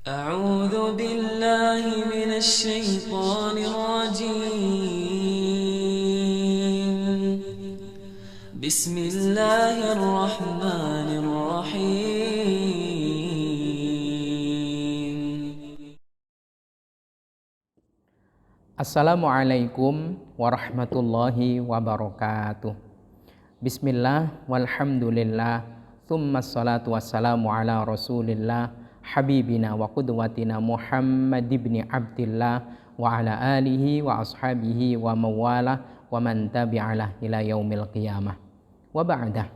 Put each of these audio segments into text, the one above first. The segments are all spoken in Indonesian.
أعوذ بالله من الشيطان الرجيم بسم الله الرحمن الرحيم. Assalamualaikum warahmatullahi wabarakatuh. Bismillah walhamdulillah thumma salatu wassalamu ala rasulillah habibina wa qudwatina Muhammad ibn Abdillah wa ala alihi wa ashabihi wa mawala wa man tabi'alah ila yaumil qiyamah. Wa ba'dah.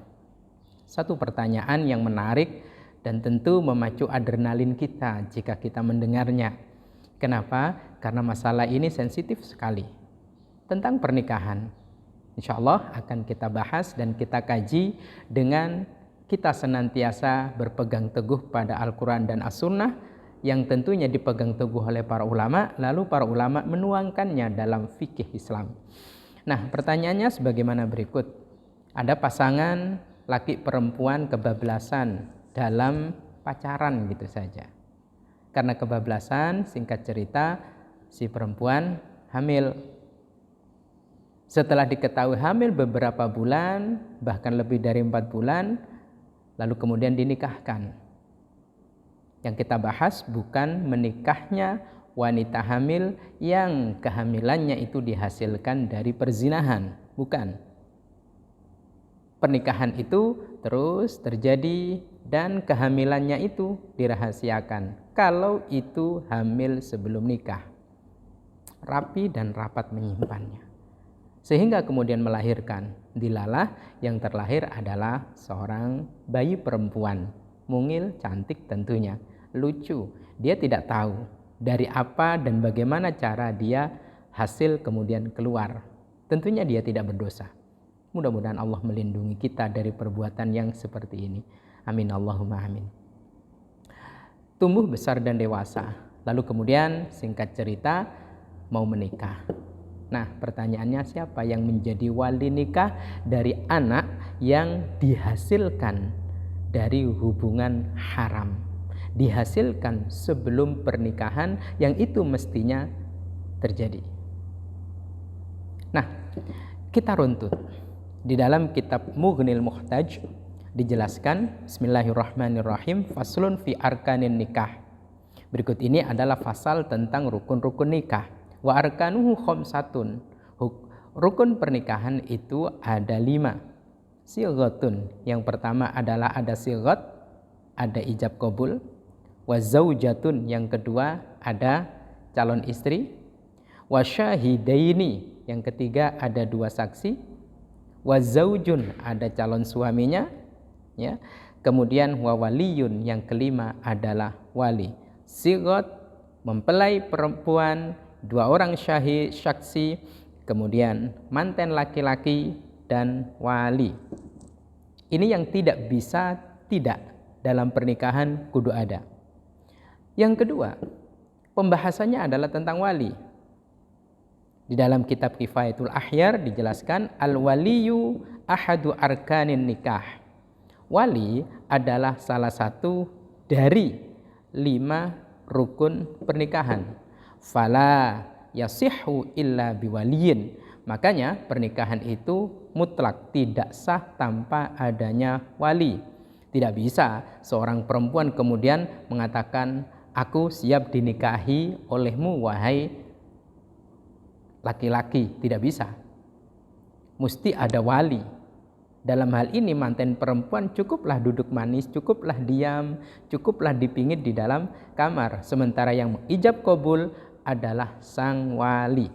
Satu pertanyaan yang menarik dan tentu memacu adrenalin kita jika kita mendengarnya. Kenapa? Karena masalah ini sensitif sekali. Tentang pernikahan, insya Allah akan kita bahas dan kita kaji dengan kita senantiasa berpegang teguh pada Al-Quran dan As-Sunnah yang tentunya dipegang teguh oleh para ulama, lalu para ulama menuangkannya dalam fikih Islam. Nah, pertanyaannya sebagaimana berikut. Ada pasangan laki perempuan kebablasan dalam pacaran gitu saja. Karena kebablasan, singkat cerita, si perempuan hamil. Setelah diketahui hamil beberapa bulan, bahkan lebih dari 4 bulan, lalu kemudian dinikahkan. Yang kita bahas bukan menikahnya wanita hamil yang kehamilannya itu dihasilkan dari perzinahan, bukan. Pernikahan itu terus terjadi dan kehamilannya itu dirahasiakan. Kalau itu hamil sebelum nikah, rapi dan rapat menyimpannya. Sehingga kemudian melahirkan. Dilalah yang terlahir adalah seorang bayi perempuan. Mungil, cantik tentunya. Lucu. Dia tidak tahu dari apa dan bagaimana cara dia hasil kemudian keluar. Tentunya dia tidak berdosa. Mudah-mudahan Allah melindungi kita dari perbuatan yang seperti ini. Amin Allahumma amin. Tumbuh besar dan dewasa. Lalu kemudian singkat cerita mau menikah. Nah, pertanyaannya siapa yang menjadi wali nikah dari anak yang dihasilkan dari hubungan haram? Dihasilkan sebelum pernikahan yang itu mestinya terjadi. Nah, kita runtut. Di dalam kitab Mughnil Muhtaj dijelaskan, bismillahirrahmanirrahim, faslun fi arkanin nikah. Berikut ini adalah fasal tentang rukun-rukun nikah. Wa arkanuhu khamsatun. Rukun pernikahan itu ada 5. Sighatun, yang pertama adalah ada sighat, ada ijab qabul. Wa zaujatun, yang kedua ada calon istri. Wa syahidaini, yang ketiga ada 2 saksi. Wa zaujun, ada calon suaminya, ya. Kemudian wa waliyun, yang kelima adalah wali. Sighat, mempelai perempuan, 2 orang syahid saksi, kemudian manten laki-laki dan wali. Ini yang tidak bisa tidak dalam pernikahan kudu ada. Yang kedua, pembahasannya adalah tentang wali. Di dalam kitab Kifayatul Ahyar dijelaskan al-waliyu ahadu arkanin nikah. Wali adalah salah satu dari 5 rukun pernikahan. Fala yasihhu illa biwaliyin. Makanya pernikahan itu mutlak, tidak sah tanpa adanya wali. Tidak bisa seorang perempuan kemudian mengatakan, aku siap dinikahi olehmu wahai laki-laki, tidak bisa. Mesti ada wali. Dalam hal ini manten perempuan cukuplah duduk manis, cukuplah diam, cukuplah dipingit di dalam kamar. Sementara yang ijab qabul adalah sang wali.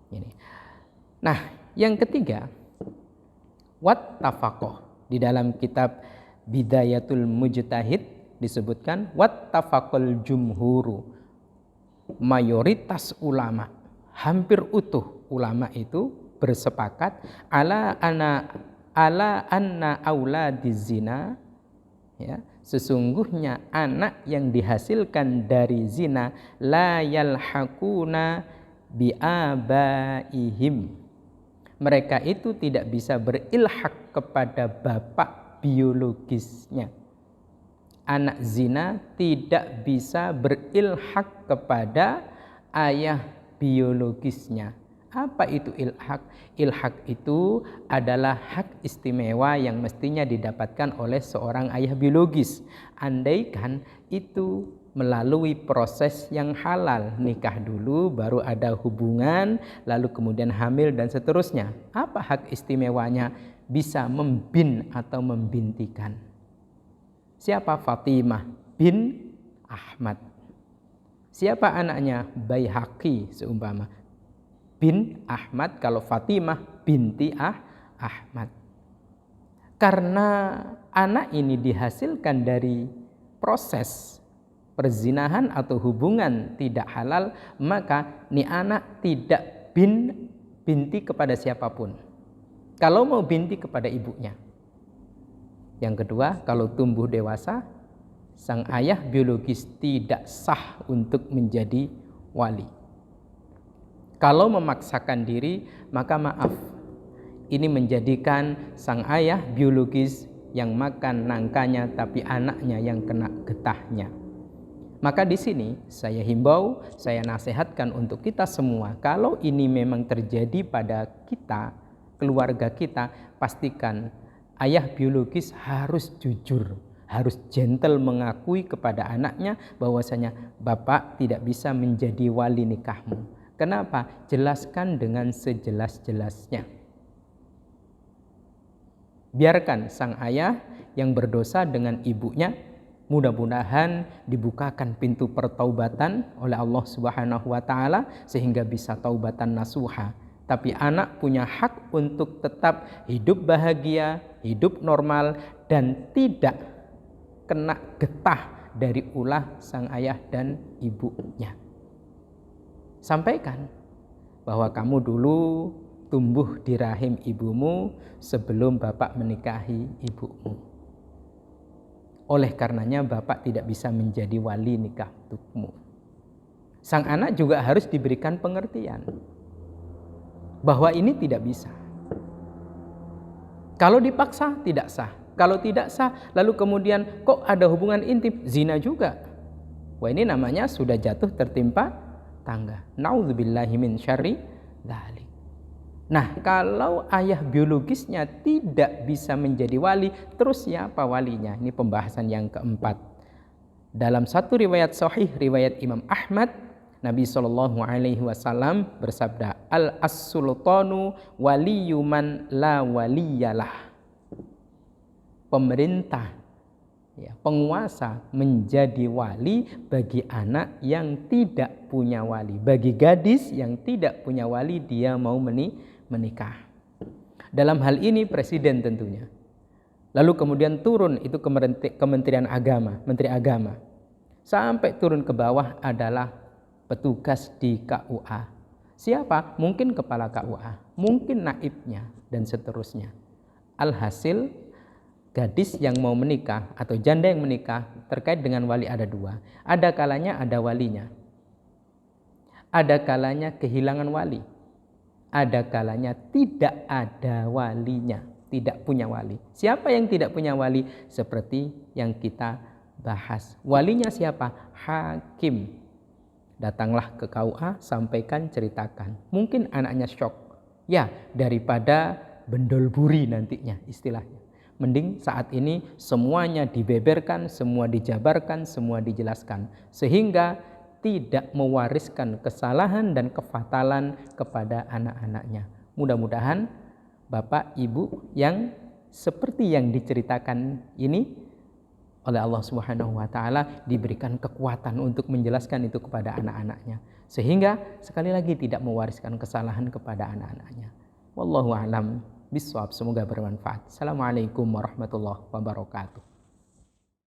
Ini. Nah, yang ketiga, wat tafaqoh. Di dalam kitab Bidayatul Mujtahid disebutkan wat tafaqul jumhuru. Mayoritas ulama, hampir utuh ulama itu bersepakat ala anna auladiz zina, ya, sesungguhnya anak yang dihasilkan dari zina la yalhaquna bi abaihim. Mereka itu tidak bisa berilhaq kepada bapak biologisnya. anak zina tidak bisa berilhaq kepada ayah biologisnya. Apa itu ilhaq? Ilhaq itu adalah hak istimewa yang mestinya didapatkan oleh seorang ayah biologis. Andaikan itu melalui proses yang halal, nikah dulu, baru ada hubungan, lalu kemudian hamil dan seterusnya. Apa hak istimewanya? Bisa membin atau membintikan. Siapa? Fatimah bin Ahmad. Siapa anaknya? Baihaqi seumpama. Bin Ahmad, kalau Fatimah binti Ahmad. Karena anak ini dihasilkan dari proses perzinahan atau hubungan tidak halal, maka ni anak tidak binti kepada siapapun. Kalau mau binti kepada ibunya. Yang kedua, kalau tumbuh dewasa, sang ayah biologis tidak sah untuk menjadi wali. Kalau memaksakan diri, maka maaf, ini menjadikan sang ayah biologis yang makan nangkanya, tapi anaknya yang kena getahnya. Maka di sini saya himbau, saya nasihatkan untuk kita semua, kalau ini memang terjadi pada kita, keluarga kita, pastikan ayah biologis harus jujur, harus gentle mengakui kepada anaknya bahwasanya bapak tidak bisa menjadi wali nikahmu. Kenapa? Jelaskan dengan sejelas-jelasnya. Biarkan sang ayah yang berdosa dengan ibunya, mudah-mudahan dibukakan pintu pertaubatan oleh Allah Subhanahu wa taala sehingga bisa taubatan nasuha. Tapi anak punya hak untuk tetap hidup bahagia, hidup normal dan tidak kena getah dari ulah sang ayah dan ibunya. Sampaikan bahwa kamu dulu tumbuh di rahim ibumu sebelum bapak menikahi ibumu. Oleh karenanya bapak tidak bisa menjadi wali nikah untukmu. Sang anak juga harus diberikan pengertian bahwa ini tidak bisa. Kalau dipaksa tidak sah. Kalau tidak sah lalu kemudian kok ada hubungan intim, zina juga. Wah, ini namanya sudah jatuh tertimpa tangga. Nauzubillahi min syarri dzalik. Nah, kalau ayah biologisnya tidak bisa menjadi wali, terus siapa walinya? Ini pembahasan yang keempat. Dalam satu riwayat sahih, riwayat Imam Ahmad, Nabi SAW bersabda, Al-as-sultanu waliyyu man la waliyalah. Pemerintah, penguasa menjadi wali bagi anak yang tidak punya wali. Bagi gadis yang tidak punya wali, dia mau menikah. Dalam hal ini presiden tentunya. Lalu kemudian turun itu Kementerian Agama, Menteri Agama. Sampai turun ke bawah adalah petugas di KUA. Siapa? Mungkin kepala KUA, mungkin naibnya dan seterusnya. Alhasil gadis yang mau menikah atau janda yang menikah terkait dengan wali ada dua. Ada kalanya ada walinya. Ada kalanya kehilangan wali. Ada kalanya tidak ada walinya, tidak punya wali. Siapa yang tidak punya wali? Seperti yang kita bahas. Walinya siapa? Hakim. Datanglah ke KUA, sampaikan, ceritakan. Mungkin anaknya syok. Ya, daripada bendol buri nantinya istilahnya. Mending saat ini semuanya dibeberkan, semua dijabarkan, semua dijelaskan. Sehingga tidak mewariskan kesalahan dan kefatalan kepada anak-anaknya. Mudah-mudahan Bapak, Ibu yang seperti yang diceritakan ini oleh Allah Subhanahu wa taala diberikan kekuatan untuk menjelaskan itu kepada anak-anaknya. Sehingga sekali lagi tidak mewariskan kesalahan kepada anak-anaknya. Wallahu a'lam bishawab. Semoga bermanfaat. Assalamualaikum warahmatullahi wabarakatuh.